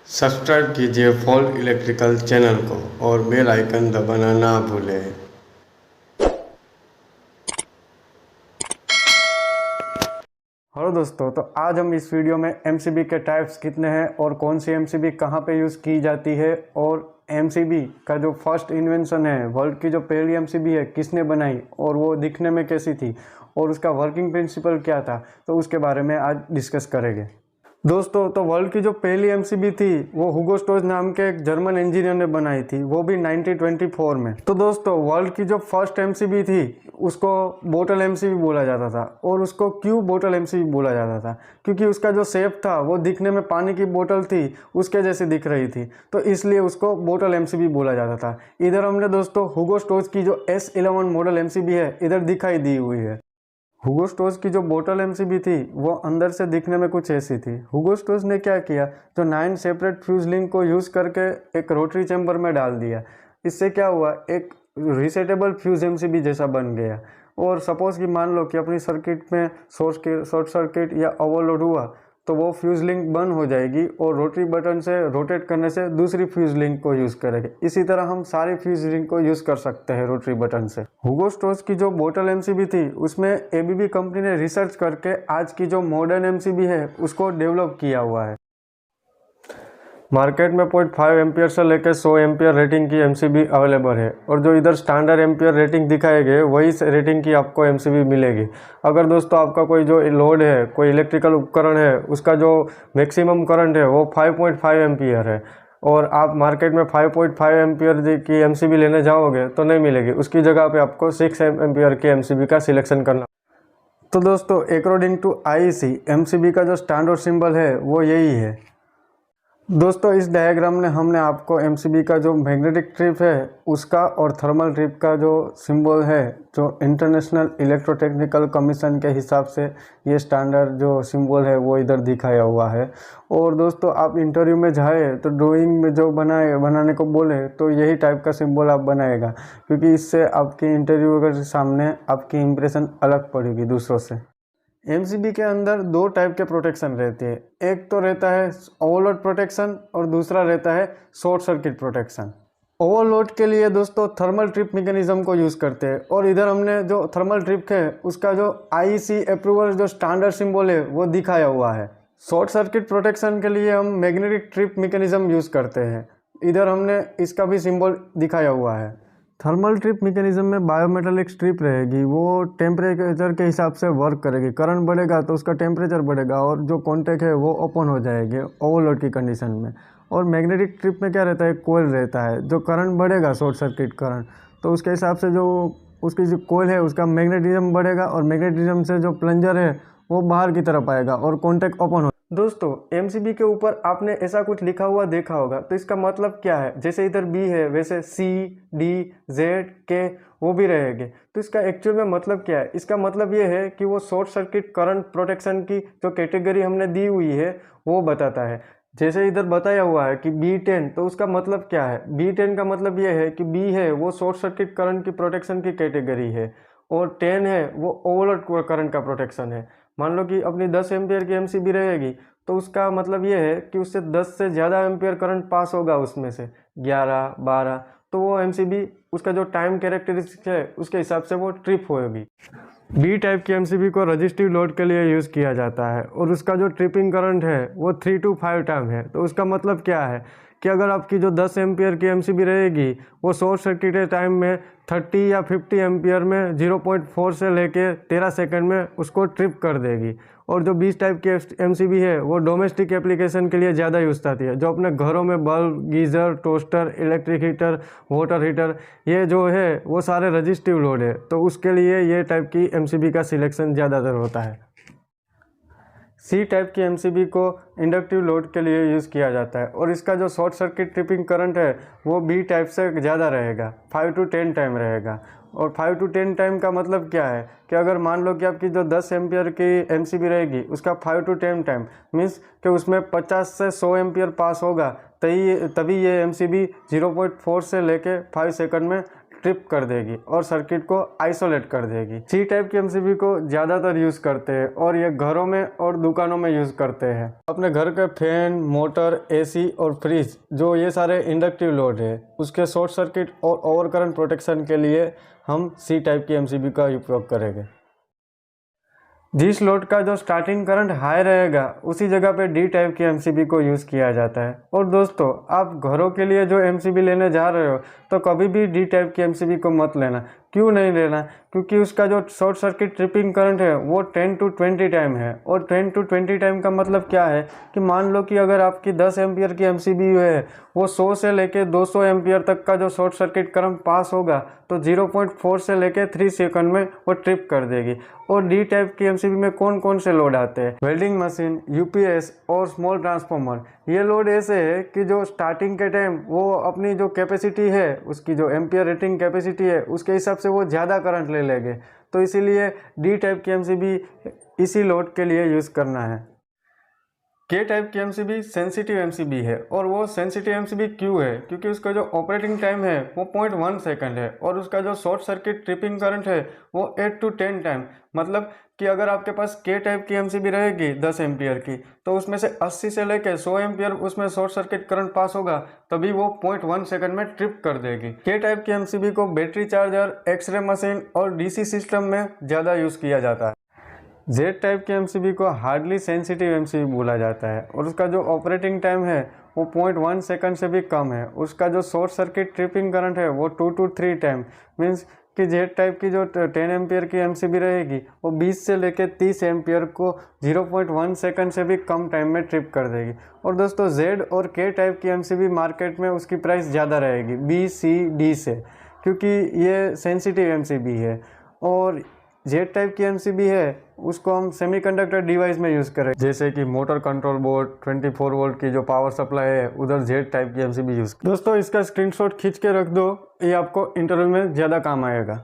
Subscribe कीजिए fault electrical channel को और बेल आइकन दबाना ना भूलें। हेलो दोस्तों, तो आज हम इस वीडियो में एमसीबी के टाइप्स कितने हैं और कौन सी एमसीबी कहाँ पे यूज़ की जाती है और एमसीबी का जो फर्स्ट इन्वेंशन है, वर्ल्ड की जो पहली एमसीबी है किसने बनाई और वो दिखने में कैसी थी और उसका वर्किंग प्रिंसिपल क्या था, तो उसके बारे में आज डिस्कस करेंगे। दोस्तों, तो वर्ल्ड की जो पहली एमसीबी थी वो हुगो स्टोज नाम के एक जर्मन इंजीनियर ने बनाई थी, वो भी 1924 में। तो दोस्तों, वर्ल्ड की जो फर्स्ट एमसीबी थी उसको बोटल एमसीबी बोला जाता था। और उसको क्यों बोटल एमसीबी बोला जाता था? क्योंकि उसका जो शेप था वो दिखने में पानी की बोतल थी उसके जैसी दिख रही थी, तो इसलिए उसको बोटल एमसीबी बोला जाता था। इधर हमने दोस्तों हुगो स्टोज की जो S11 मॉडल एमसीबी है इधर दिखाई दी हुई है। हुगो स्टोज की जो बोटल एमसीबी थी वो अंदर से दिखने में कुछ ऐसी थी। हुगो स्टोज ने क्या किया, जो 9 सेपरेट फ्यूज लिंक को यूज़ करके एक रोटरी चैम्बर में डाल दिया। इससे क्या हुआ, एक रिसेटेबल फ्यूज एमसीबी जैसा बन गया। और सपोज कि मान लो कि अपनी सर्किट में शॉर्ट सर्किट या ओवरलोड हुआ तो वो फ्यूज लिंक बंद हो जाएगी और रोटरी बटन से रोटेट करने से दूसरी फ्यूज लिंक को यूज़ करेंगे। इसी तरह हम सारी फ्यूज लिंक को यूज़ कर सकते हैं रोटरी बटन से। हुगो स्टोज की जो बोटल एमसीबी थी उसमें एबीबी कंपनी ने रिसर्च करके आज की जो मॉडर्न एमसीबी है उसको डेवलप किया हुआ है। मार्केट में 0.5 एम्पियर से लेकर 100 एम्पियर रेटिंग की एमसीबी अवेलेबल है और जो इधर स्टैंडर्ड एम्पियर रेटिंग दिखाए गए वही रेटिंग की आपको एमसीबी मिलेगी। अगर दोस्तों आपका कोई जो लोड है, कोई इलेक्ट्रिकल उपकरण है, उसका जो मैक्सिमम करंट है वो 5.5 एम्पियर है और आप मार्केट में 5.5 एम्पियर की एमसीबी लेने जाओगे तो नहीं मिलेगी, उसकी जगह पे आपको 6 एम्पियर की एमसीबी का सिलेक्शन करना। तो दोस्तों, अकॉर्डिंग टू आईईसी एमसीबी का जो स्टैंडर्ड सिंबल है वो यही है। दोस्तों, इस डायग्राम में हमने आपको एमसीबी का जो मैग्नेटिक स्ट्रिप है उसका और थर्मल स्ट्रिप का जो सिंबल है, जो इंटरनेशनल इलेक्ट्रोटेक्निकल कमीशन के हिसाब से ये स्टैंडर्ड जो सिंबल है वो इधर दिखाया हुआ है। और दोस्तों, आप इंटरव्यू में जाए तो ड्राइंग में जो बनाने को बोले तो यही टाइप का सिंबल आप बनाएगा, क्योंकि इससे आपके इंटरव्यू के सामने आपकी इंप्रेशन अलग पड़ेगी दूसरों से। एमसीबी के अंदर दो टाइप के प्रोटेक्शन रहते हैं, एक तो रहता है ओवरलोड प्रोटेक्शन और दूसरा रहता है शॉर्ट सर्किट प्रोटेक्शन। ओवरलोड के लिए दोस्तों थर्मल ट्रिप मैकेनिज्म को यूज़ करते हैं और इधर हमने जो थर्मल ट्रिप है उसका जो आईईसी अप्रूवल जो स्टैंडर्ड सिंबल है वो दिखाया हुआ है। शॉर्ट सर्किट प्रोटेक्शन के लिए हम मैग्नेटिक ट्रिप मैकेनिज्म यूज़ करते हैं, इधर हमने इसका भी सिंबल दिखाया हुआ है। थर्मल ट्रिप मैकेनिज्म में बायोमेटालिक स्ट्रिप रहेगी, वो टेम्परेचर के हिसाब से वर्क करेगी। करंट बढ़ेगा तो उसका टेम्परेचर बढ़ेगा और जो कॉन्टैक्ट है वो ओपन हो जाएंगे ओवरलोड की कंडीशन में। और मैग्नेटिक स्ट्रिप में क्या रहता है, कोयल रहता है, जो करंट बढ़ेगा शॉर्ट सर्किट करंट तो उसके हिसाब से जो उसकी जो कोयल है उसका मैग्नेटिज्म बढ़ेगा और मैग्नेटिज्म से जो प्लंजर है वो बाहर की तरफ आएगा और कॉन्टैक्ट ओपन हो। दोस्तों, एमसीबी के ऊपर आपने ऐसा कुछ लिखा हुआ देखा होगा, तो इसका मतलब क्या है? जैसे इधर बी है वैसे सी, डी, जेड, के वो भी रहेंगे। तो इसका एक्चुअल में मतलब क्या है? इसका मतलब ये है कि वो शॉर्ट सर्किट करंट प्रोटेक्शन की जो कैटेगरी हमने दी हुई है वो बताता है। जैसे इधर बताया हुआ है कि B10, तो उसका मतलब क्या है? B10 का मतलब ये है कि बी है वो शॉर्ट सर्किट करंट की प्रोटेक्शन की कैटेगरी है और 10 है वो ओवरलोड करंट का प्रोटेक्शन है। मान लो कि अपनी 10 एम्पियर की एमसीबी रहेगी तो उसका मतलब ये है कि उससे 10 से ज़्यादा एम्पियर करंट पास होगा, उसमें से 11, 12, तो वो एमसीबी उसका जो टाइम कैरेक्टरिस्टिक है उसके हिसाब से वो ट्रिप होगी। बी टाइप की एमसीबी को रजिस्टिव लोड के लिए यूज़ किया जाता है और उसका जो ट्रिपिंग करंट है वो 3 to 5 टाइम है। तो उसका मतलब क्या है कि अगर आपकी जो 10 एम्पियर की एमसीबी रहेगी वो शॉर्ट सर्किट टाइम में 30 या 50 एम्पियर में 0.4 से लेके 13 सेकंड में उसको ट्रिप कर देगी। और जो 20 टाइप की एमसीबी है वो डोमेस्टिक एप्लीकेशन के लिए ज़्यादा यूज़ आती है, जो अपने घरों में bulb, geyser, toaster, electric heater, water heater ये जो है वो सारे रजिस्टिव लोड है, तो उसके लिए ये टाइप की एमसीबी का सिलेक्शन ज़्यादातर होता है। सी टाइप की एमसीबी को इंडक्टिव लोड के लिए यूज़ किया जाता है और इसका जो शॉर्ट सर्किट ट्रिपिंग करंट है वो बी टाइप से ज़्यादा रहेगा, 5 to 10 टाइम रहेगा। और 5 to 10 टाइम का मतलब क्या है कि अगर मान लो कि आपकी जो 10 एम्पियर की एमसीबी रहेगी उसका 5 to 10 टाइम मीन्स कि उसमें 50 से 100 एम्पियर पास होगा, तभी ये एमसीबी 0.4 से लेके 5 सेकंड में ट्रिप कर देगी और सर्किट को आइसोलेट कर देगी। सी टाइप की एमसीबी को ज़्यादातर यूज़ करते हैं और ये घरों में और दुकानों में यूज़ करते हैं। अपने घर के फैन, मोटर, एसी और फ्रिज जो ये सारे इंडक्टिव लोड है उसके शॉर्ट सर्किट और ओवर करंट प्रोटेक्शन के लिए हम सी टाइप की एमसीबी का उपयोग करेंगे। जिस लोड का जो स्टार्टिंग करंट हाई रहेगा उसी जगह पे डी टाइप की एमसीबी को यूज़ किया जाता है। और दोस्तों, आप घरों के लिए जो एमसीबी लेने जा रहे हो तो कभी भी डी टाइप की एमसीबी को मत लेना। क्यों नहीं लेना? क्योंकि उसका जो शॉर्ट सर्किट ट्रिपिंग करंट है वो 10 to 20 टाइम है। और 10 to 20 टाइम का मतलब क्या है कि मान लो कि अगर आपकी 10 एम्पियर की एमसीबी है वो 100 से लेके 200 एम्पियर तक का जो शॉर्ट सर्किट करंट पास होगा तो 0.4 से लेके 3 सेकंड में वो ट्रिप कर देगी। और डी टाइप की एमसीबी में कौन कौन से लोड आते हैं? वेल्डिंग मशीन, यूपीएस और स्मॉल ट्रांसफार्मर। ये लोड ऐसे है कि जो स्टार्टिंग के टाइम वो अपनी जो कैपेसिटी है, उसकी जो एम्पियर रेटिंग कैपेसिटी है उसके हिसाब से वो ज़्यादा करंट ले लेंगे। तो इसीलिए डी टाइप की एमसीबी इसी लोड के लिए यूज़ करना है। के टाइप की एमसीबी सेंसिटिव एमसीबी है। और वो सेंसिटिव एमसीबी क्यों है? क्योंकि उसका जो ऑपरेटिंग टाइम है वो 0.1 सेकंड है और उसका जो शॉर्ट सर्किट ट्रिपिंग करंट है वो 8 to 10 टाइम। मतलब कि अगर आपके पास के टाइप की एमसीबी रहेगी 10 एम्पियर की तो उसमें से 80 से लेकर 100 एम्पियर उसमें शॉर्ट सर्किट करंट पास होगा तभी वो 0.1 सेकंड में ट्रिप कर देगी। के टाइप की एमसीबी को बैटरी चार्जर, एक्सरे मशीन और डीसी सिस्टम में ज़्यादा यूज़ किया जाता है। जेड टाइप की एमसीबी को हार्डली सेंसिटिव एमसीबी बोला जाता है और उसका जो ऑपरेटिंग टाइम है वो 0.1 सेकंड से भी कम है। उसका जो शॉर्ट सर्किट ट्रिपिंग करंट है वो 2 to 3 टाइम। मीन्स कि जेड टाइप की जो 10 एम्पियर की एमसीबी रहेगी वो 20 से लेकर 30 एम्पियर को 0.1 सेकंड से भी कम टाइम में ट्रिप कर देगी। और दोस्तों, जेड और के टाइप की एमसीबी मार्केट में उसकी प्राइस ज़्यादा रहेगी बी, सी, डी से, क्योंकि ये सेंसिटिव एमसीबी है। और जेड टाइप की एमसीबी है उसको हम सेमीकंडक्टर डिवाइस में यूज़ करें, जैसे कि मोटर कंट्रोल बोर्ड, 24 वोल्ट की जो पावर सप्लाई है उधर जेड टाइप की एमसीबी यूज़। दोस्तों, इसका स्क्रीनशॉट खींच के रख दो, ये आपको इंटरव्यू में ज़्यादा काम आएगा।